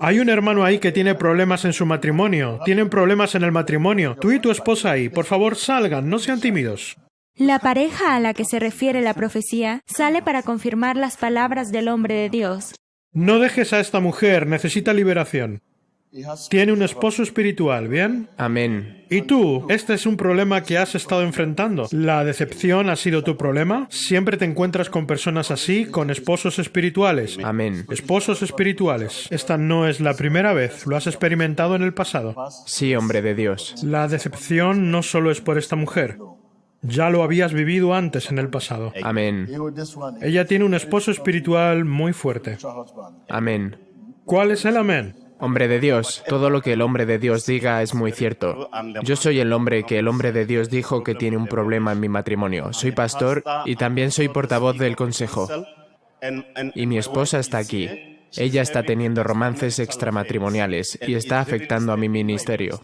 Hay un hermano ahí que tiene problemas en su matrimonio. Tienen problemas en el matrimonio. Tú y tu esposa ahí. Por favor, salgan. No sean tímidos. La pareja a la que se refiere la profecía sale para confirmar las palabras del hombre de Dios. No dejes a esta mujer. Necesita liberación. Tiene un esposo espiritual, ¿bien? Amén. ¿Y tú? Este es un problema que has estado enfrentando. ¿La decepción ha sido tu problema? ¿Siempre te encuentras con personas así, con esposos espirituales? Amén. Esposos espirituales. Esta no es la primera vez. Lo has experimentado en el pasado. Sí, hombre de Dios. La decepción no solo es por esta mujer. Ya lo habías vivido antes en el pasado. Amén. Ella tiene un esposo espiritual muy fuerte. Amén. ¿Cuál es el amén? Hombre de Dios, todo lo que el hombre de Dios diga es muy cierto. Yo soy el hombre que el hombre de Dios dijo que tiene un problema en mi matrimonio. Soy pastor y también soy portavoz del consejo. Y mi esposa está aquí. Ella está teniendo romances extramatrimoniales y está afectando a mi ministerio.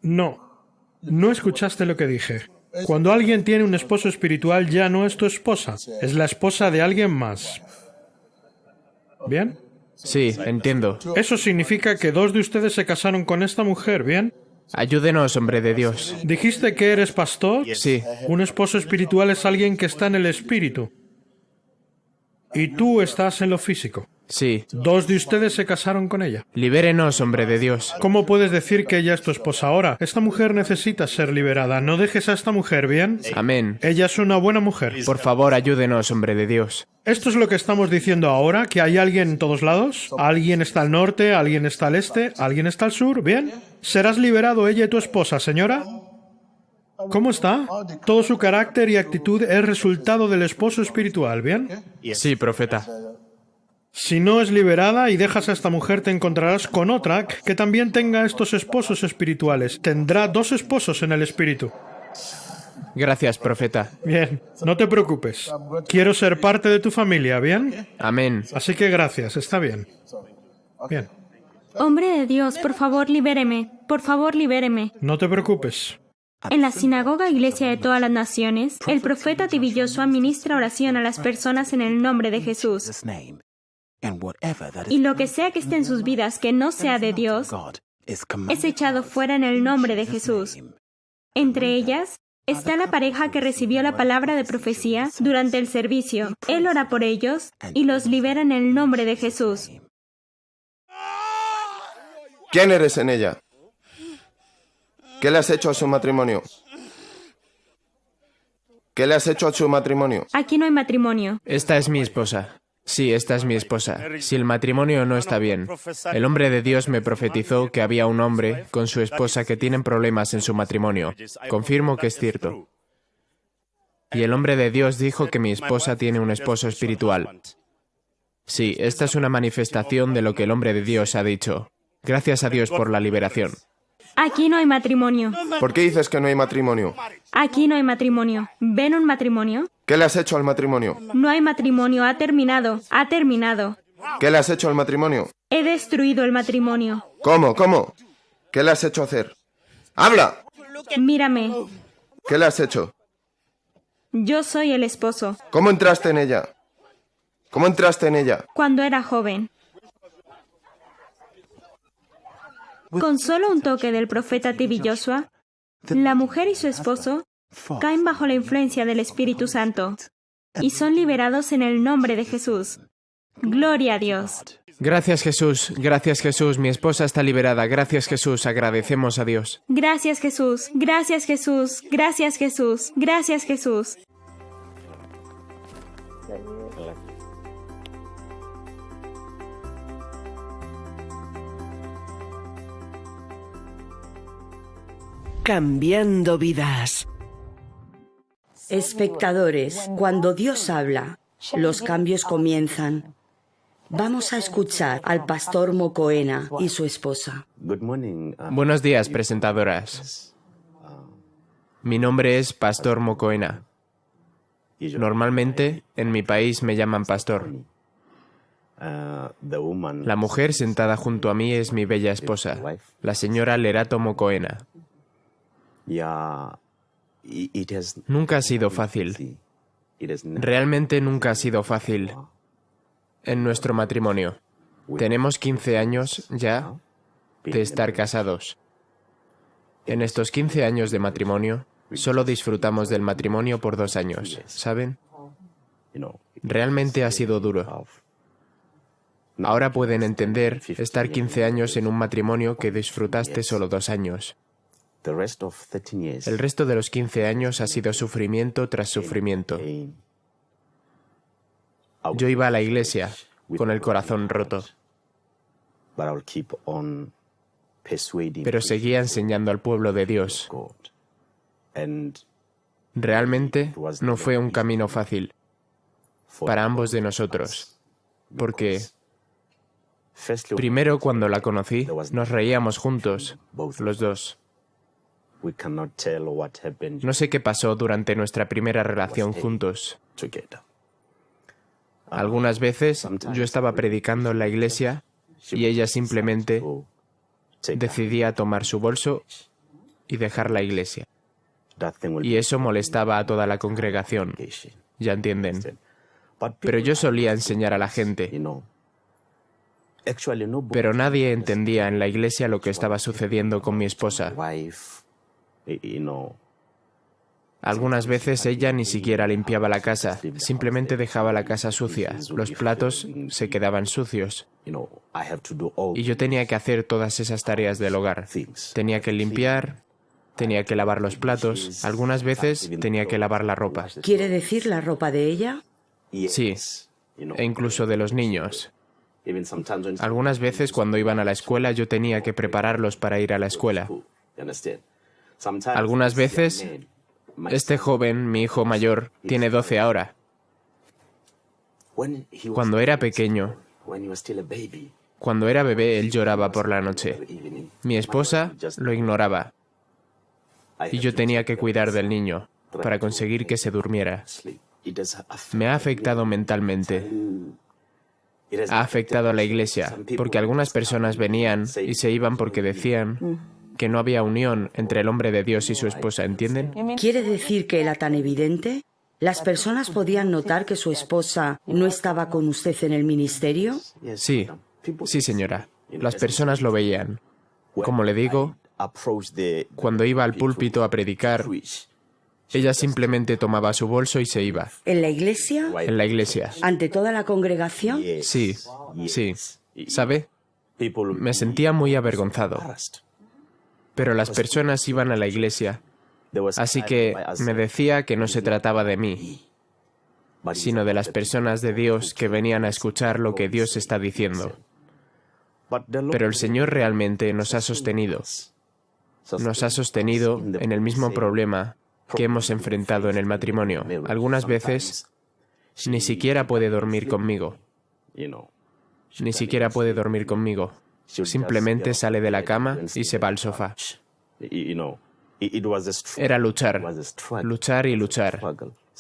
No escuchaste lo que dije. Cuando alguien tiene un esposo espiritual ya no es tu esposa, es la esposa de alguien más. ¿Bien? Sí, entiendo. Eso significa que dos de ustedes se casaron con esta mujer, ¿bien? Ayúdenos, hombre de Dios. ¿Dijiste que eres pastor? Sí. Un esposo espiritual es alguien que está en el espíritu. Y tú estás en lo físico. Sí. Dos de ustedes se casaron con ella. Libérenos, hombre de Dios. ¿Cómo puedes decir que ella es tu esposa ahora? Esta mujer necesita ser liberada. No dejes a esta mujer, ¿bien? Amén. Ella es una buena mujer. Por favor, ayúdenos, hombre de Dios. ¿Esto es lo que estamos diciendo ahora? ¿Que hay alguien en todos lados? ¿Alguien está al norte? ¿Alguien está al este? ¿Alguien está al sur? ¿Bien? ¿Serás liberado ella y tu esposa, señora? ¿Cómo está? Todo su carácter y actitud es resultado del esposo espiritual, ¿bien? Sí, profeta. Si no es liberada y dejas a esta mujer, te encontrarás con otra que también tenga estos esposos espirituales. Tendrá dos esposos en el espíritu. Gracias, profeta. Bien, no te preocupes. Quiero ser parte de tu familia, ¿bien? Amén. Así que gracias, está bien. Bien, Hombre de Dios, por favor, libéreme. Por favor, libéreme. no te preocupes. En la sinagoga Iglesia de todas las naciones, el profeta Tibi Joshua ministra oración a las personas en el nombre de Jesús. Y lo que sea que esté en sus vidas que no sea de Dios, es echado fuera en el nombre de Jesús. Entre ellas está la pareja que recibió la palabra de profecía durante el servicio. Él ora por ellos y los libera en el nombre de Jesús. ¿Quién eres en ella? ¿Qué le has hecho a su matrimonio? ¿Qué le has hecho a su matrimonio? Aquí no hay matrimonio. Esta es mi esposa. Sí, esta es mi esposa. Si el matrimonio no está bien, el hombre de Dios me profetizó que había un hombre con su esposa que tienen problemas en su matrimonio. Confirmo que es cierto. Y el hombre de Dios dijo que mi esposa tiene un esposo espiritual. Sí, esta es una manifestación de lo que el hombre de Dios ha dicho. Gracias a Dios por la liberación. Aquí no hay matrimonio. ¿Por qué dices que no hay matrimonio? Aquí no hay matrimonio. ¿Ven un matrimonio? ¿Qué le has hecho al matrimonio? No hay matrimonio. Ha terminado. Ha terminado. ¿Qué le has hecho al matrimonio? He destruido el matrimonio. ¿Cómo? ¿Cómo? ¿Qué le has hecho hacer? ¡Habla! Mírame. ¿Qué le has hecho? Yo soy el esposo. ¿Cómo entraste en ella? ¿Cómo entraste en ella? Cuando era joven. Con solo un toque del profeta Tibi Joshua, la mujer y su esposo caen bajo la influencia del Espíritu Santo y son liberados en el nombre de Jesús. Gloria a Dios. Gracias, Jesús. Gracias, Jesús. Mi esposa está liberada. Gracias, Jesús. Agradecemos a Dios. Gracias, Jesús. Gracias, Jesús. Gracias, Jesús. Gracias, Jesús. Cambiando vidas. Espectadores, cuando Dios habla, los cambios comienzan. Vamos a escuchar al pastor Mokoena y su esposa. Buenos días, presentadoras. Mi nombre es Pastor Mokoena. Normalmente, en mi país me llaman pastor. La mujer sentada junto a mí es mi bella esposa, la señora Lerato Mokoena. Nunca ha sido fácil. Realmente nunca ha sido fácil en nuestro matrimonio. Tenemos 15 años ya de estar casados. En estos 15 años de matrimonio, solo disfrutamos del matrimonio por 2 años, ¿saben? Realmente ha sido duro. Ahora pueden entender estar 15 años en un matrimonio que disfrutaste solo 2 años. El resto de los 15 años ha sido sufrimiento tras sufrimiento. Yo iba a la iglesia con el corazón roto, pero seguía enseñando al pueblo de Dios. Realmente no fue un camino fácil para ambos de nosotros, porque primero cuando la conocí nos reíamos juntos, los dos. No sé qué pasó durante nuestra primera relación juntos. Algunas veces yo estaba predicando en la iglesia y ella simplemente decidía tomar su bolso y dejar la iglesia. Y eso molestaba a toda la congregación, ya entienden. Pero yo solía enseñar a la gente. Pero nadie entendía en la iglesia lo que estaba sucediendo con mi esposa. Algunas veces ella ni siquiera limpiaba la casa, simplemente dejaba la casa sucia. Los platos se quedaban sucios. Y yo tenía que hacer todas esas tareas del hogar. Tenía que limpiar, tenía que lavar los platos, algunas veces tenía que lavar la ropa. ¿Quiere decir la ropa de ella? Sí, e incluso de los niños. Algunas veces cuando iban a la escuela yo tenía que prepararlos para ir a la escuela. Algunas veces, este joven, mi hijo mayor, tiene 12 ahora. Cuando era pequeño, cuando era bebé, él lloraba por la noche. Mi esposa lo ignoraba. Y yo tenía que cuidar del niño para conseguir que se durmiera. Me ha afectado mentalmente. Ha afectado a la iglesia, porque algunas personas venían y se iban porque decían que no había unión entre el hombre de Dios y su esposa, ¿entienden? ¿Quiere decir que era tan evidente? ¿Las personas podían notar que su esposa no estaba con usted en el ministerio? Sí, sí, señora. Las personas lo veían. Como le digo, cuando iba al púlpito a predicar, ella simplemente tomaba su bolso y se iba. ¿En la iglesia? En la iglesia. ¿Ante toda la congregación? Sí, sí. ¿Sabe? Me sentía muy avergonzado. Pero las personas iban a la iglesia, así que me decía que no se trataba de mí, sino de las personas de Dios que venían a escuchar lo que Dios está diciendo. Pero el Señor realmente nos ha sostenido. Nos ha sostenido en el mismo problema que hemos enfrentado en el matrimonio. Algunas veces ni siquiera puede dormir conmigo. Ni siquiera puede dormir conmigo. Simplemente sale de la cama y se va al sofá. Era luchar, luchar y luchar.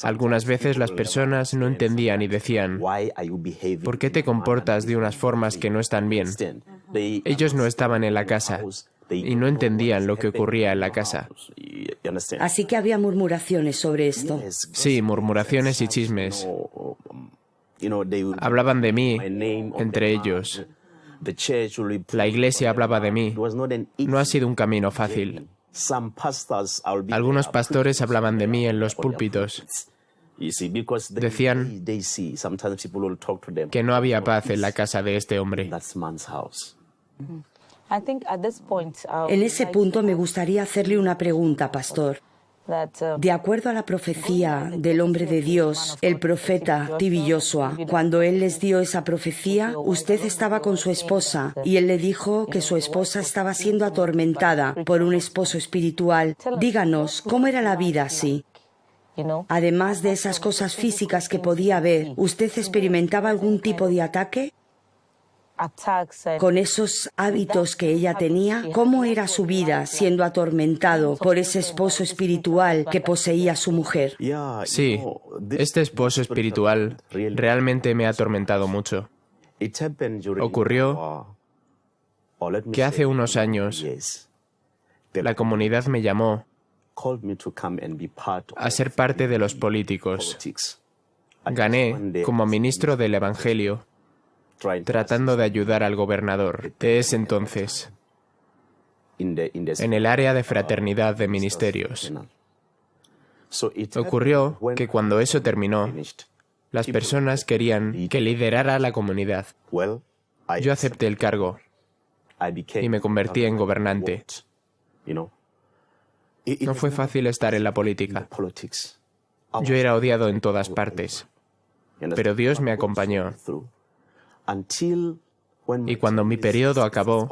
Algunas veces las personas no entendían y decían, ¿por qué te comportas de unas formas que no están bien? Ellos no estaban en la casa y no entendían lo que ocurría en la casa. Así que había murmuraciones sobre esto. Sí, murmuraciones y chismes. Hablaban de mí entre ellos. La iglesia hablaba de mí. No ha sido un camino fácil. Algunos pastores hablaban de mí en los púlpitos. Decían que no había paz en la casa de este hombre. En ese punto me gustaría hacerle una pregunta, pastor. De acuerdo a la profecía del hombre de Dios, el profeta Tibi Joshua, cuando él les dio esa profecía, usted estaba con su esposa y él le dijo que su esposa estaba siendo atormentada por un esposo espiritual. Díganos, ¿cómo era la vida así? Además de esas cosas físicas que podía ver, ¿usted experimentaba algún tipo de ataque? Con esos hábitos que ella tenía, ¿cómo era su vida siendo atormentado por ese esposo espiritual que poseía a su mujer? Sí, este esposo espiritual realmente me ha atormentado mucho. Ocurrió que hace unos años la comunidad me llamó a ser parte de los políticos. Gané como ministro del Evangelio tratando de ayudar al gobernador de ese entonces en el área de fraternidad de ministerios. Ocurrió que cuando eso terminó, las personas querían que liderara a la comunidad. Yo acepté el cargo y me convertí en gobernante. No fue fácil estar en la política. Yo era odiado en todas partes, pero Dios me acompañó. Y cuando mi periodo acabó,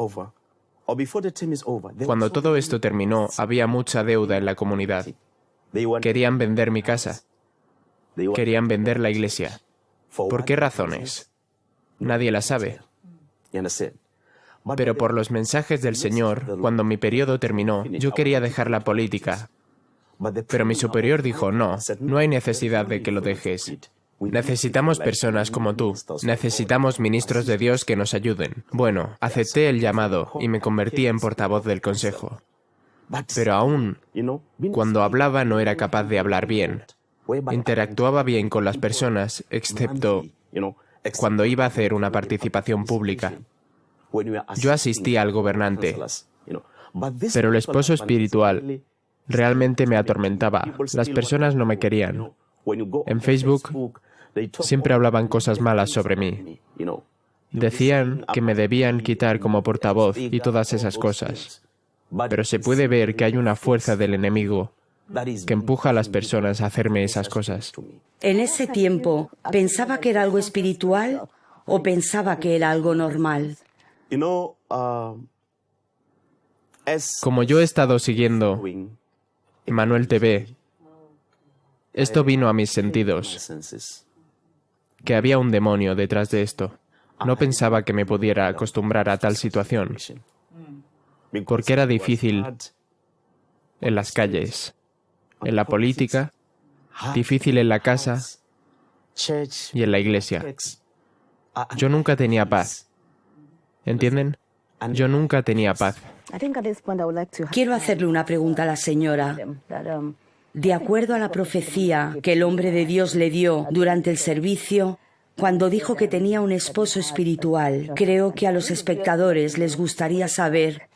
cuando todo esto terminó, había mucha deuda en la comunidad. Querían vender mi casa. Querían vender la iglesia. ¿Por qué razones? Nadie la sabe. Pero por los mensajes del Señor, cuando mi periodo terminó, yo quería dejar la política. Pero mi superior dijo, no hay necesidad de que lo dejes. Necesitamos personas como tú. Necesitamos ministros de Dios que nos ayuden. Bueno, acepté el llamado y me convertí en portavoz del consejo. Pero aún, cuando hablaba no era capaz de hablar bien. Interactuaba bien con las personas, excepto cuando iba a hacer una participación pública. Yo asistía al gobernante, pero el esposo espiritual realmente me atormentaba. Las personas no me querían. En Facebook siempre hablaban cosas malas sobre mí. Decían que me debían quitar como portavoz y todas esas cosas. Pero se puede ver que hay una fuerza del enemigo que empuja a las personas a hacerme esas cosas. En ese tiempo, ¿pensaba que era algo espiritual o pensaba que era algo normal? Como yo he estado siguiendo Emmanuel TV, esto vino a mis sentidos, que había un demonio detrás de esto. No pensaba que me pudiera acostumbrar a tal situación, porque era difícil en las calles, en la política, difícil en la casa y en la iglesia. Yo nunca tenía paz. ¿Entienden? Yo nunca tenía paz. Quiero hacerle una pregunta a la señora. De acuerdo a la profecía que el hombre de Dios le dio durante el servicio, cuando dijo que tenía un esposo espiritual, creo que a los espectadores les gustaría saber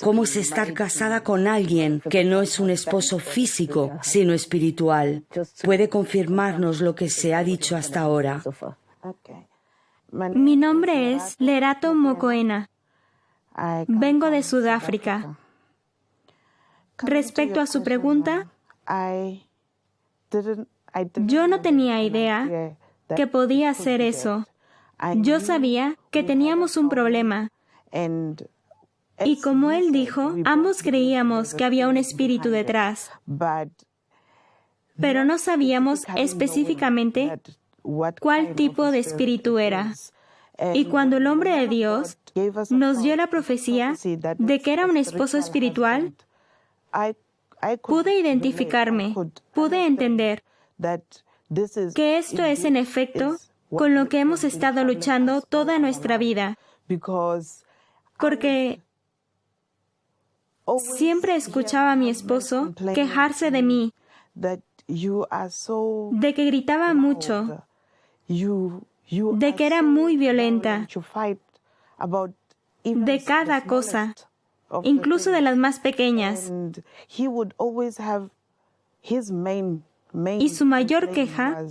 cómo es estar casada con alguien que no es un esposo físico, sino espiritual. ¿Puede confirmarnos lo que se ha dicho hasta ahora? Mi nombre es Lerato Mokoena. Vengo de Sudáfrica. Respecto a su pregunta, yo no tenía idea que podía hacer eso. Yo sabía que teníamos un problema. Y como él dijo, ambos creíamos que había un espíritu detrás, pero no sabíamos específicamente cuál tipo de espíritu era. Y cuando el hombre de Dios nos dio la profecía de que era un esposo espiritual, pude identificarme, pude entender que esto es en efecto con lo que hemos estado luchando toda nuestra vida, porque siempre escuchaba a mi esposo quejarse de mí, de que gritaba mucho, de que era muy violenta, de cada cosa, incluso de las más pequeñas. Y su mayor queja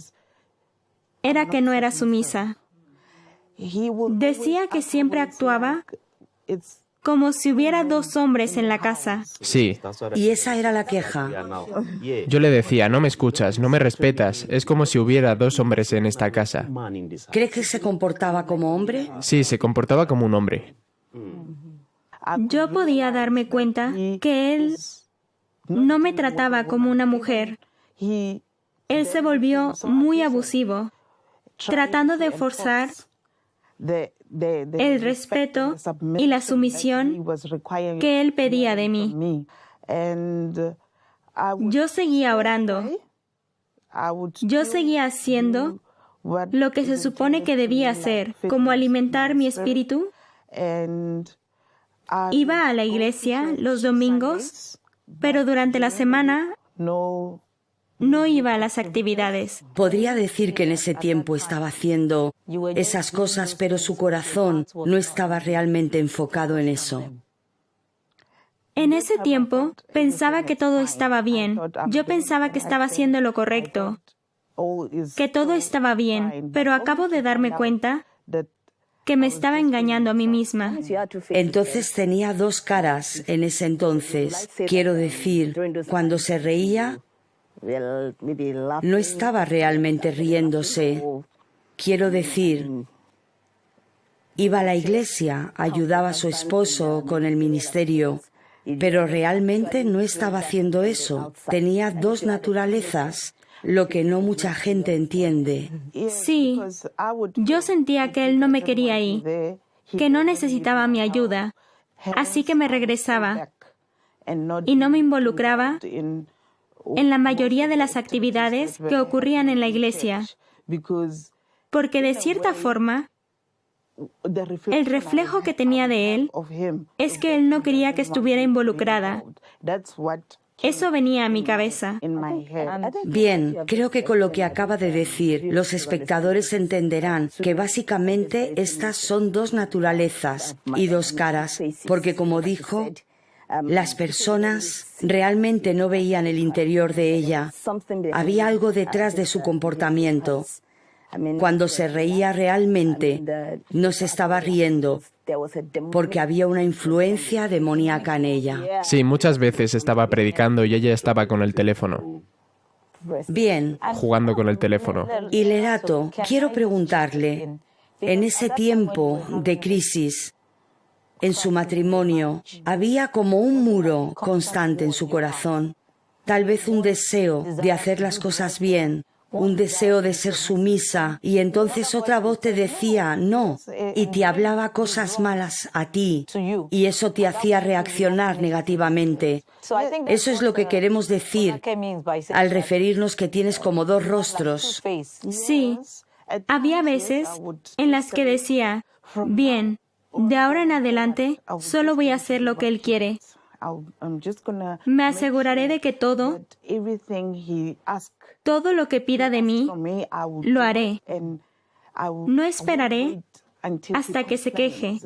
era que no era sumisa. Decía que siempre actuaba como si hubiera dos hombres en la casa. Sí. Y esa era la queja. Yo le decía, no me escuchas, no me respetas, es como si hubiera dos hombres en esta casa. ¿Cree que se comportaba como hombre? Sí, se comportaba como un hombre. Yo podía darme cuenta que él no me trataba como una mujer. Él se volvió muy abusivo, tratando de forzar el respeto y la sumisión que él pedía de mí. Yo seguía orando. Yo seguía haciendo lo que se supone que debía hacer, como alimentar mi espíritu. Iba a la iglesia los domingos, pero durante la semana no iba a las actividades. Podría decir que en ese tiempo estaba haciendo esas cosas, pero su corazón no estaba realmente enfocado en eso. En ese tiempo pensaba que todo estaba bien. Yo pensaba que estaba haciendo lo correcto, que todo estaba bien, pero acabo de darme cuenta que me estaba engañando a mí misma. Entonces tenía dos caras en ese entonces. Quiero decir, cuando se reía, no estaba realmente riéndose. Quiero decir, iba a la iglesia, ayudaba a su esposo con el ministerio, pero realmente no estaba haciendo eso. Tenía dos naturalezas, lo que no mucha gente entiende. Sí, yo sentía que él no me quería ahí, que no necesitaba mi ayuda, así que me regresaba y no me involucraba en la mayoría de las actividades que ocurrían en la iglesia, porque de cierta forma, el reflejo que tenía de él es que él no quería que estuviera involucrada. Eso venía a mi cabeza. Bien, creo que con lo que acaba de decir, los espectadores entenderán que básicamente estas son dos naturalezas y dos caras, porque como dijo, las personas realmente no veían el interior de ella. Había algo detrás de su comportamiento. Cuando se reía realmente, no se estaba riendo, porque había una influencia demoníaca en ella. Sí, muchas veces estaba predicando y ella estaba con el teléfono, Bien, jugando con el teléfono. y Lerato, quiero preguntarle, en ese tiempo de crisis, en su matrimonio, había como un muro constante en su corazón, tal vez un deseo de hacer las cosas bien, un deseo de ser sumisa, y entonces otra voz te decía no, y te hablaba cosas malas a ti, y eso te hacía reaccionar negativamente. Eso es lo que queremos decir al referirnos que tienes como dos rostros. Sí, había veces en las que decía, bien, de ahora en adelante solo voy a hacer lo que él quiere. Me aseguraré de que todo lo que pida de mí, lo haré. No esperaré hasta que se queje.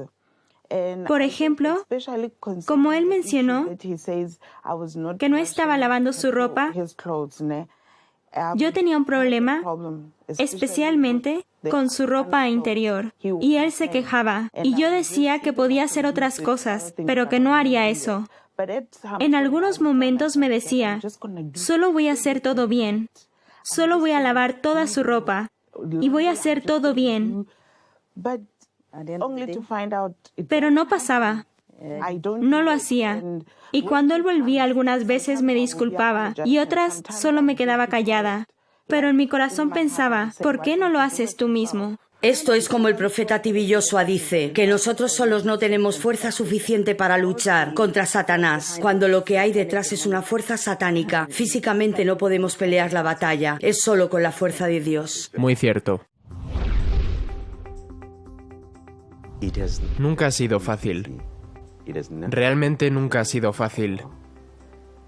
Por ejemplo, como él mencionó que no estaba lavando su ropa, yo tenía un problema, especialmente con su ropa interior, y él se quejaba, y yo decía que podía hacer otras cosas, pero que no haría eso. En algunos momentos me decía, solo voy a hacer todo bien, solo voy a lavar toda su ropa, y voy a hacer todo bien. Pero no pasaba. No lo hacía. Y cuando él volvía algunas veces me disculpaba y otras solo me quedaba callada. Pero en mi corazón pensaba, ¿por qué no lo haces tú mismo? Esto es como el profeta TB Joshua dice, que nosotros solos no tenemos fuerza suficiente para luchar contra Satanás, cuando lo que hay detrás es una fuerza satánica. Físicamente no podemos pelear la batalla, es solo con la fuerza de Dios. Muy cierto. Nunca ha sido fácil. Realmente nunca ha sido fácil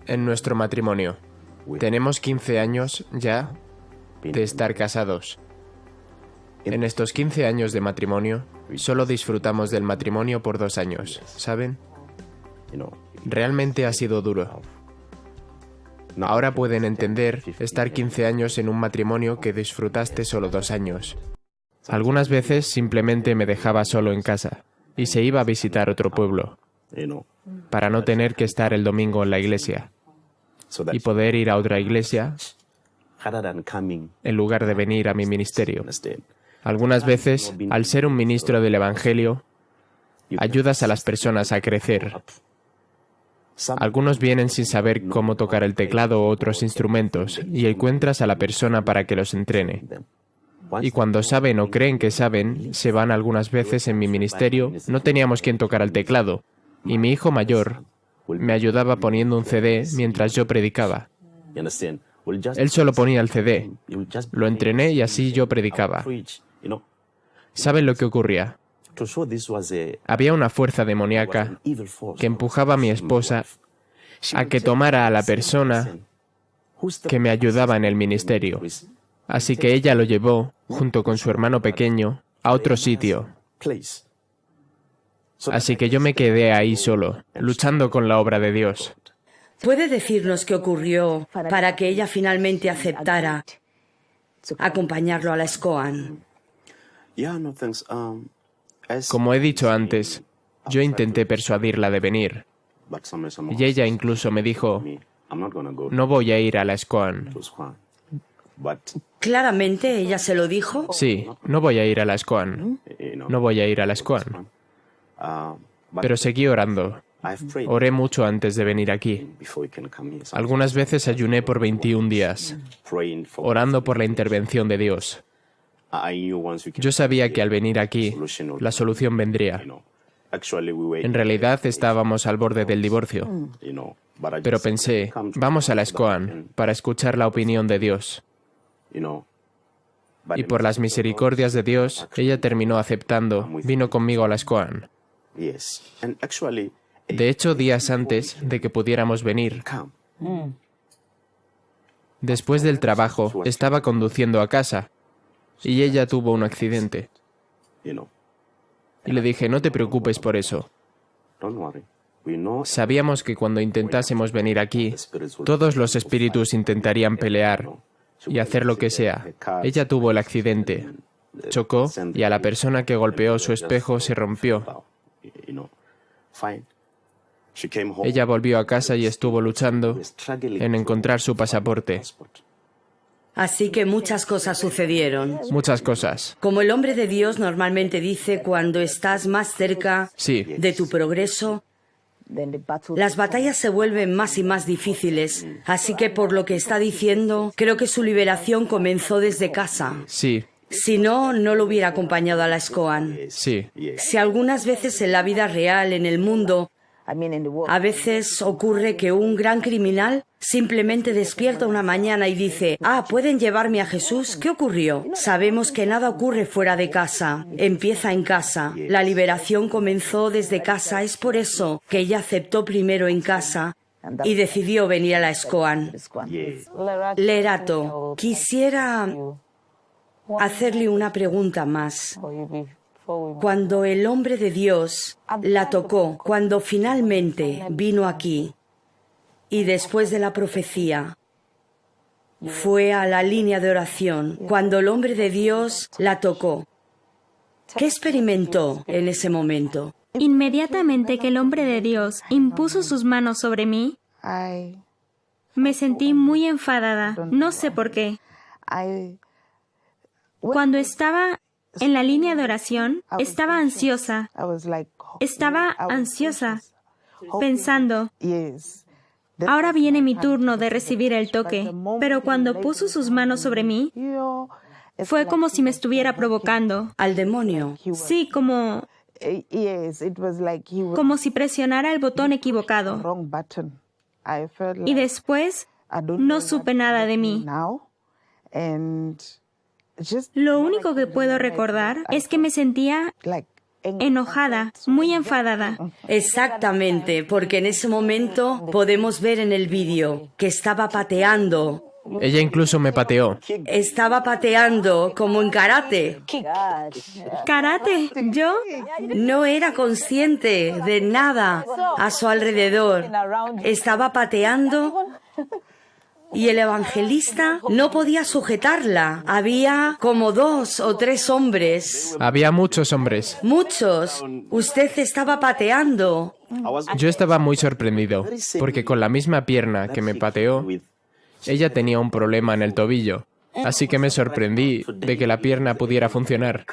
en nuestro matrimonio. Tenemos 15 años ya de estar casados. En estos 15 años de matrimonio, solo disfrutamos del matrimonio por 2 años, ¿saben? Realmente ha sido duro. Ahora pueden entender estar 15 años en un matrimonio que disfrutaste solo 2 años. Algunas veces simplemente me dejaba solo en casa y se iba a visitar otro pueblo para no tener que estar el domingo en la iglesia y poder ir a otra iglesia en lugar de venir a mi ministerio. Algunas veces, al ser un ministro del Evangelio, ayudas a las personas a crecer. Algunos vienen sin saber cómo tocar el teclado o otros instrumentos y encuentras a la persona para que los entrene. Y cuando saben o creen que saben, se van algunas veces en mi ministerio. No teníamos quien tocar el teclado y mi hijo mayor me ayudaba poniendo un CD mientras yo predicaba. Él solo ponía el CD, lo entrené y así yo predicaba. ¿Saben lo que ocurría? Había una fuerza demoníaca que empujaba a mi esposa a que tomara a la persona que me ayudaba en el ministerio. Así que ella lo llevó, junto con su hermano pequeño, a otro sitio. Así que yo me quedé ahí solo, luchando con la obra de Dios. ¿Puede decirnos qué ocurrió para que ella finalmente aceptara acompañarlo a la SCOAN? Como he dicho antes, yo intenté persuadirla de venir. Y ella incluso me dijo, no voy a ir a la SCOAN. ¿Claramente ella se lo dijo? Sí, no voy a ir a la SCOAN. No voy a ir a la SCOAN. Pero seguí orando. Oré mucho antes de venir aquí. Algunas veces ayuné por 21 días, orando por la intervención de Dios. Yo sabía que al venir aquí, la solución vendría. En realidad estábamos al borde del divorcio. Pero pensé, vamos a la SCOAN para escuchar la opinión de Dios. Y por las misericordias de Dios, ella terminó aceptando, vino conmigo a la SCOAN. De hecho, días antes de que pudiéramos venir, después del trabajo, estaba conduciendo a casa y ella tuvo un accidente. Y le dije, no te preocupes por eso. Sabíamos que cuando intentásemos venir aquí, todos los espíritus intentarían pelear y hacer lo que sea. Ella tuvo el accidente, chocó y a la persona que golpeó su espejo se rompió. Ella volvió a casa y estuvo luchando en encontrar su pasaporte. Así que muchas cosas sucedieron. Muchas cosas. Como el hombre de Dios normalmente dice, cuando estás más cerca Sí. de tu progreso, las batallas se vuelven más y más difíciles. Así que por lo que está diciendo, creo que su liberación comenzó desde casa. Sí, Si no, no lo hubiera acompañado a la SCOAN. sí. Si algunas veces en la vida real, en el mundo, a veces ocurre que un gran criminal simplemente despierta una mañana y dice, ¿pueden llevarme a Jesús? ¿Qué ocurrió? Sabemos que nada ocurre fuera de casa, empieza en casa. La liberación comenzó desde casa, es por eso que ella aceptó primero en casa y decidió venir a la SCOAN. Lerato, quisiera hacerle una pregunta más. Cuando el hombre de Dios la tocó, cuando finalmente vino aquí y después de la profecía fue a la línea de oración, cuando el hombre de Dios la tocó, ¿qué experimentó en ese momento? Inmediatamente que el hombre de Dios impuso sus manos sobre mí, me sentí muy enfadada, no sé por qué. Cuando estaba en la línea de oración, estaba ansiosa, pensando, ahora viene mi turno de recibir el toque, pero cuando puso sus manos sobre mí, fue como si me estuviera provocando. Al demonio. Sí, como si presionara el botón equivocado. Y después, no supe nada de mí. Lo único que puedo recordar es que me sentía enojada, muy enfadada. Exactamente, porque en ese momento podemos ver en el vídeo que estaba pateando. Ella incluso me pateó. Estaba pateando como en karate. ¿Karate? ¿Yo? No era consciente de nada a su alrededor. Estaba pateando y el evangelista no podía sujetarla. Había como 2 o 3 hombres. Había muchos hombres. Muchos. Usted estaba pateando. Yo estaba muy sorprendido, porque con la misma pierna que me pateó, ella tenía un problema en el tobillo. Así que me sorprendí de que la pierna pudiera funcionar.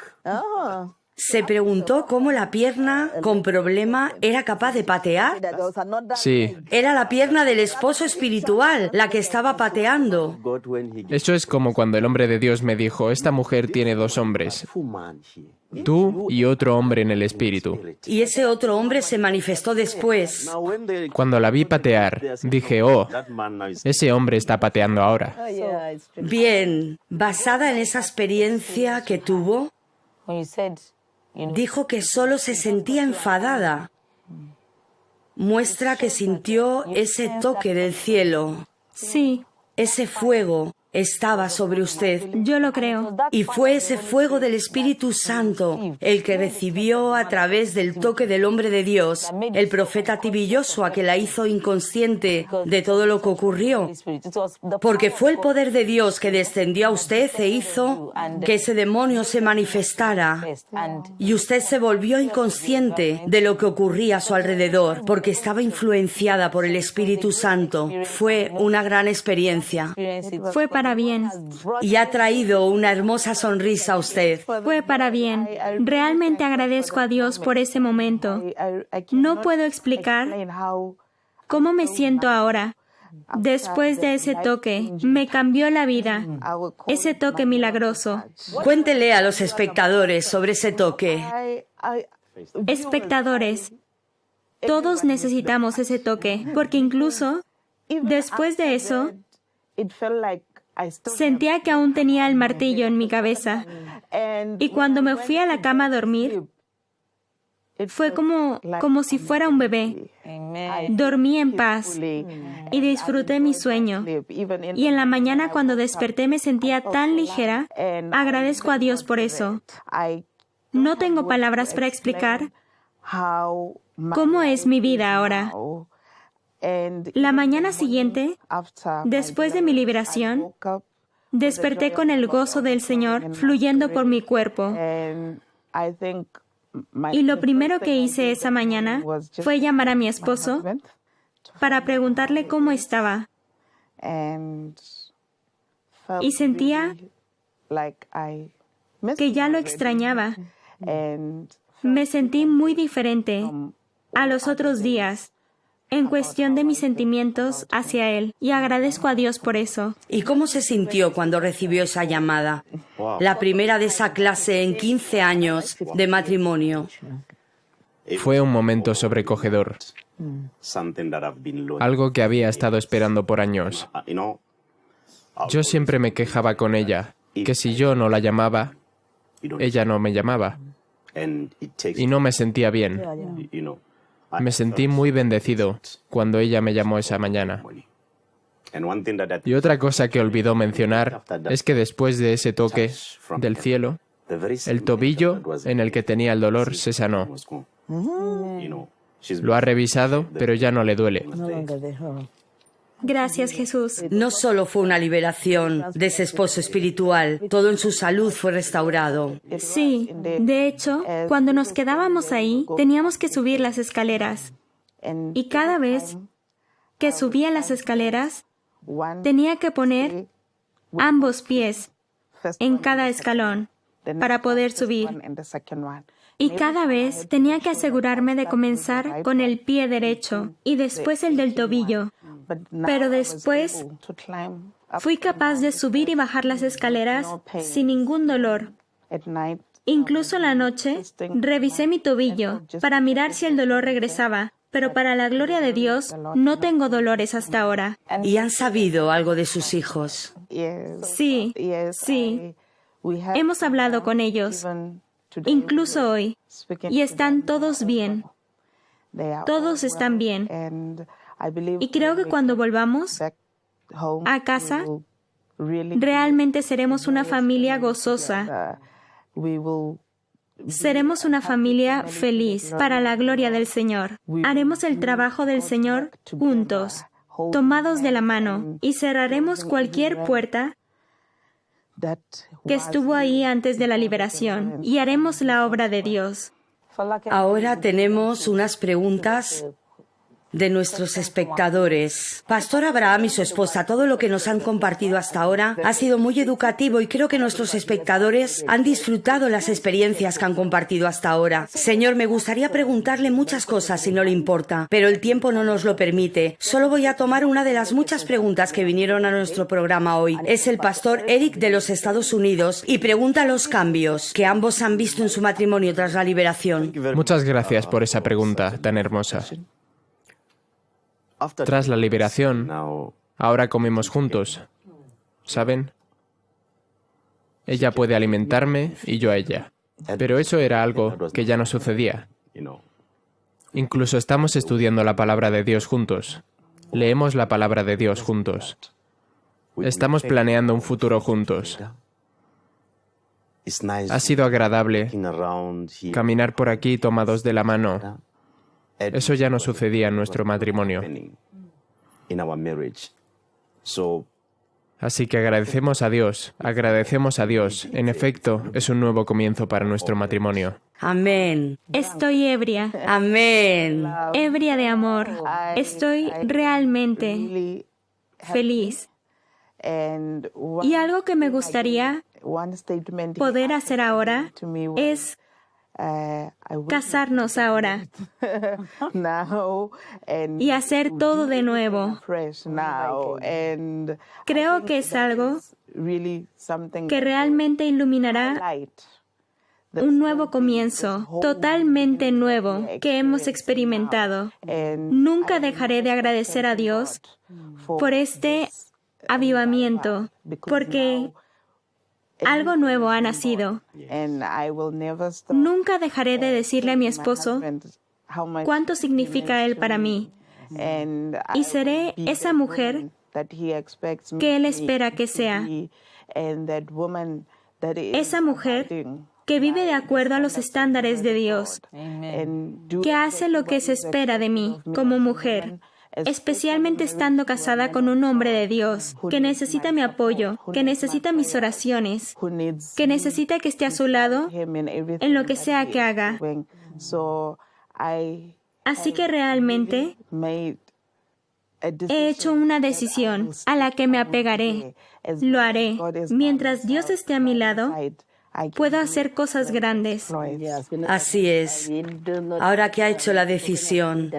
Se preguntó cómo la pierna con problema era capaz de patear. Sí, Era la pierna del esposo espiritual la que estaba pateando. eso es como cuando el hombre de Dios me dijo, esta mujer tiene 2 hombres, tú y otro hombre en el espíritu. Y ese otro hombre se manifestó después. Cuando la vi patear, dije, oh, ese hombre está pateando ahora. Bien, basada en esa experiencia que tuvo, dijo que solo se sentía enfadada. Muestra que sintió ese toque del cielo. Sí. ese fuego estaba sobre usted. Yo lo creo. Y fue ese fuego del Espíritu Santo el que recibió a través del toque del hombre de Dios, el profeta T.B. Joshua, que la hizo inconsciente de todo lo que ocurrió. Porque fue el poder de Dios que descendió a usted e hizo que ese demonio se manifestara. Y usted se volvió inconsciente de lo que ocurría a su alrededor, porque estaba influenciada por el Espíritu Santo. Fue una gran experiencia. Fue para bien. Y ha traído una hermosa sonrisa a usted. Fue para bien. Realmente agradezco a Dios por ese momento. No puedo explicar cómo me siento ahora. Después de ese toque, me cambió la vida. Ese toque milagroso. Cuéntele a los espectadores sobre ese toque. Espectadores, todos necesitamos ese toque, porque incluso después de eso, sentía que aún tenía el martillo en mi cabeza. Y cuando me fui a la cama a dormir, fue como si fuera un bebé. Dormí en paz y disfruté mi sueño. Y en la mañana cuando desperté me sentía tan ligera. Agradezco a Dios por eso. No tengo palabras para explicar cómo es mi vida ahora. La mañana siguiente, después de mi liberación, desperté con el gozo del Señor fluyendo por mi cuerpo. Y lo primero que hice esa mañana fue llamar a mi esposo para preguntarle cómo estaba. Y sentía que ya lo extrañaba. Me sentí muy diferente a los otros días en cuestión de mis sentimientos hacia él, y agradezco a Dios por eso. ¿Y cómo se sintió cuando recibió esa llamada? La primera de esa clase en 15 años de matrimonio. Fue un momento sobrecogedor. Algo que había estado esperando por años. Yo siempre me quejaba con ella, que si yo no la llamaba, ella no me llamaba. Y no me sentía bien. Me sentí muy bendecido cuando ella me llamó esa mañana. Y otra cosa que olvidó mencionar es que después de ese toque del cielo, el tobillo en el que tenía el dolor se sanó. Lo ha revisado, pero ya no le duele. Gracias, Jesús. No solo fue una liberación de ese esposo espiritual, todo en su salud fue restaurado. Sí, de hecho, cuando nos quedábamos ahí, teníamos que subir las escaleras. Y cada vez que subía las escaleras, tenía que poner ambos pies en cada escalón para poder subir. Y cada vez tenía que asegurarme de comenzar con el pie derecho y después el del tobillo. Pero después fui capaz de subir y bajar las escaleras sin ningún dolor. Incluso en la noche revisé mi tobillo para mirar si el dolor regresaba, pero para la gloria de Dios no tengo dolores hasta ahora. ¿Y han sabido algo de sus hijos? Sí, sí. Hemos hablado con ellos, incluso hoy, y están todos bien. Todos están bien. Y creo que cuando volvamos a casa, realmente seremos una familia gozosa. Seremos una familia feliz para la gloria del Señor. Haremos el trabajo del Señor juntos, tomados de la mano, y cerraremos cualquier puerta que estuvo ahí antes de la liberación, y haremos la obra de Dios. Ahora tenemos unas preguntas de nuestros espectadores. Pastor Abraham y su esposa, todo lo que nos han compartido hasta ahora ha sido muy educativo y creo que nuestros espectadores han disfrutado las experiencias que han compartido hasta ahora. Señor, me gustaría preguntarle muchas cosas si no le importa, pero el tiempo no nos lo permite. Solo voy a tomar una de las muchas preguntas que vinieron a nuestro programa hoy. Es el pastor Eric de los Estados Unidos y pregunta los cambios que ambos han visto en su matrimonio tras la liberación. Muchas gracias por esa pregunta tan hermosa. Tras la liberación, ahora comemos juntos, ¿saben? Ella puede alimentarme y yo a ella. Pero eso era algo que ya no sucedía. Incluso estamos estudiando la palabra de Dios juntos. Leemos la palabra de Dios juntos. Estamos planeando un futuro juntos. Ha sido agradable caminar por aquí tomados de la mano. Eso ya no sucedía en nuestro matrimonio. Así que agradecemos a Dios, agradecemos a Dios. En efecto, es un nuevo comienzo para nuestro matrimonio. Amén. Estoy ebria, Amén. ebria de amor. Estoy realmente feliz. Y algo que me gustaría poder hacer ahora es casarnos ahora y hacer todo de nuevo. Creo que es algo que realmente iluminará un nuevo comienzo, totalmente nuevo, que hemos experimentado. Nunca dejaré de agradecer a Dios por este avivamiento, porque algo nuevo ha nacido. Nunca dejaré de decirle a mi esposo cuánto significa Él para mí. Y seré esa mujer que Él espera que sea. Esa mujer que vive de acuerdo a los estándares de Dios, que hace lo que se espera de mí como mujer, especialmente estando casada con un hombre de Dios, que necesita mi apoyo, que necesita mis oraciones, que necesita que esté a su lado en lo que sea que haga. Así que realmente he hecho una decisión a la que me apegaré. Lo haré. Mientras Dios esté a mi lado, puedo hacer cosas grandes. Así es. Ahora que ha hecho la decisión,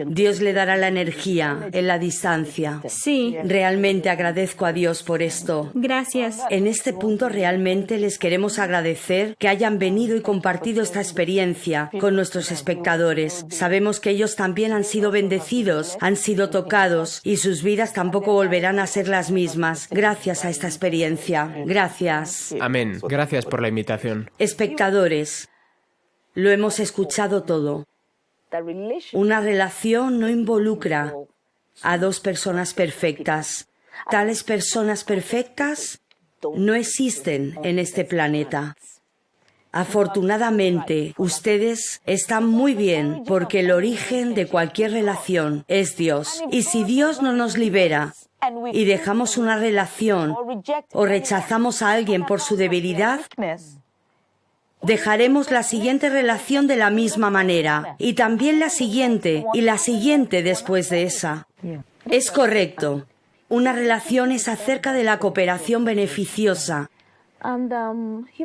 Dios le dará la energía en la distancia. Sí. Realmente agradezco a Dios por esto. Gracias. En este punto realmente les queremos agradecer que hayan venido y compartido esta experiencia con nuestros espectadores. Sabemos que ellos también han sido bendecidos, han sido tocados y sus vidas tampoco volverán a ser las mismas gracias a esta experiencia. Gracias. Amén. Gracias por la invitación. Espectadores, lo hemos escuchado todo. Una relación no involucra a dos personas perfectas. Tales personas perfectas no existen en este planeta. Afortunadamente, ustedes están muy bien porque el origen de cualquier relación es Dios. Y si Dios no nos libera y dejamos una relación o rechazamos a alguien por su debilidad, dejaremos la siguiente relación de la misma manera y también la siguiente y la siguiente después de esa. Es correcto. Una relación es acerca de la cooperación beneficiosa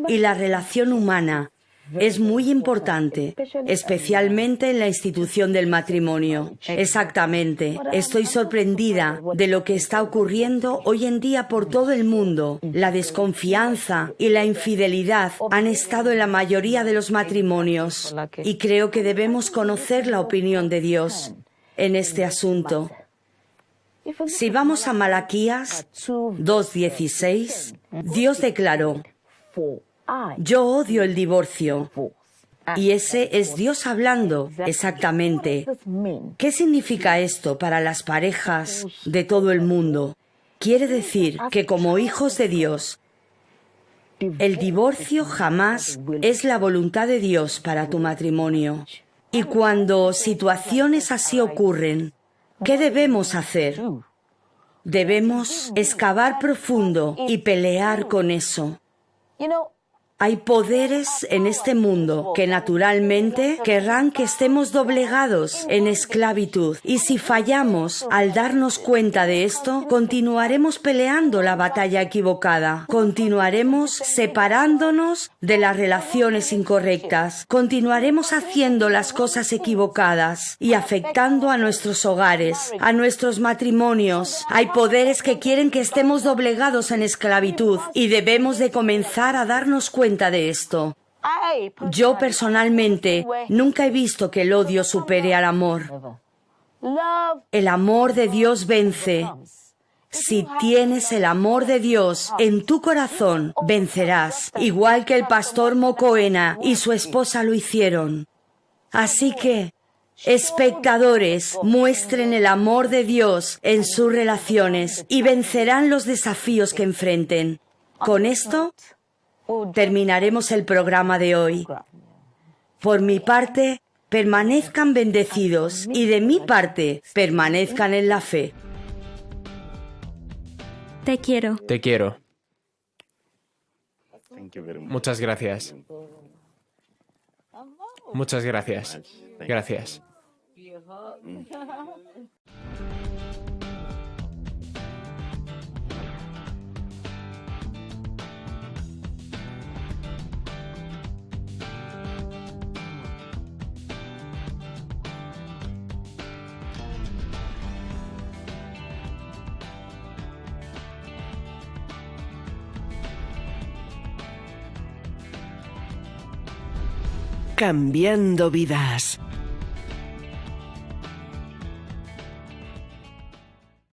y la relación humana es muy importante, especialmente en la institución del matrimonio. Exactamente. Estoy sorprendida de lo que está ocurriendo hoy en día por todo el mundo. La desconfianza y la infidelidad han estado en la mayoría de los matrimonios y creo que debemos conocer la opinión de Dios en este asunto. Si vamos a Malaquías 2:16, Dios declaró: yo odio el divorcio. Y ese es Dios hablando, exactamente. ¿Qué significa esto para las parejas de todo el mundo? Quiere decir que como hijos de Dios, el divorcio jamás es la voluntad de Dios para tu matrimonio. Y cuando situaciones así ocurren, ¿qué debemos hacer? Debemos excavar profundo y pelear con eso. Hay poderes en este mundo que naturalmente querrán que estemos doblegados en esclavitud. Y si fallamos al darnos cuenta de esto, continuaremos peleando la batalla equivocada. Continuaremos separándonos de las relaciones incorrectas. Continuaremos haciendo las cosas equivocadas y afectando a nuestros hogares, a nuestros matrimonios. Hay poderes que quieren que estemos doblegados en esclavitud y debemos de comenzar a darnos cuenta de esto. Yo personalmente nunca he visto que el odio supere al amor. El amor de Dios vence. Si tienes el amor de Dios en tu corazón, vencerás, igual que el pastor Mokoena y su esposa lo hicieron. Así que Espectadores, muestren el amor de Dios en sus relaciones y vencerán los desafíos que enfrenten. Con esto terminaremos el programa de hoy. Por mi parte, permanezcan bendecidos y de mi parte, permanezcan en la fe. Te quiero. Te quiero. Muchas gracias. Muchas gracias. Gracias. Cambiando vidas.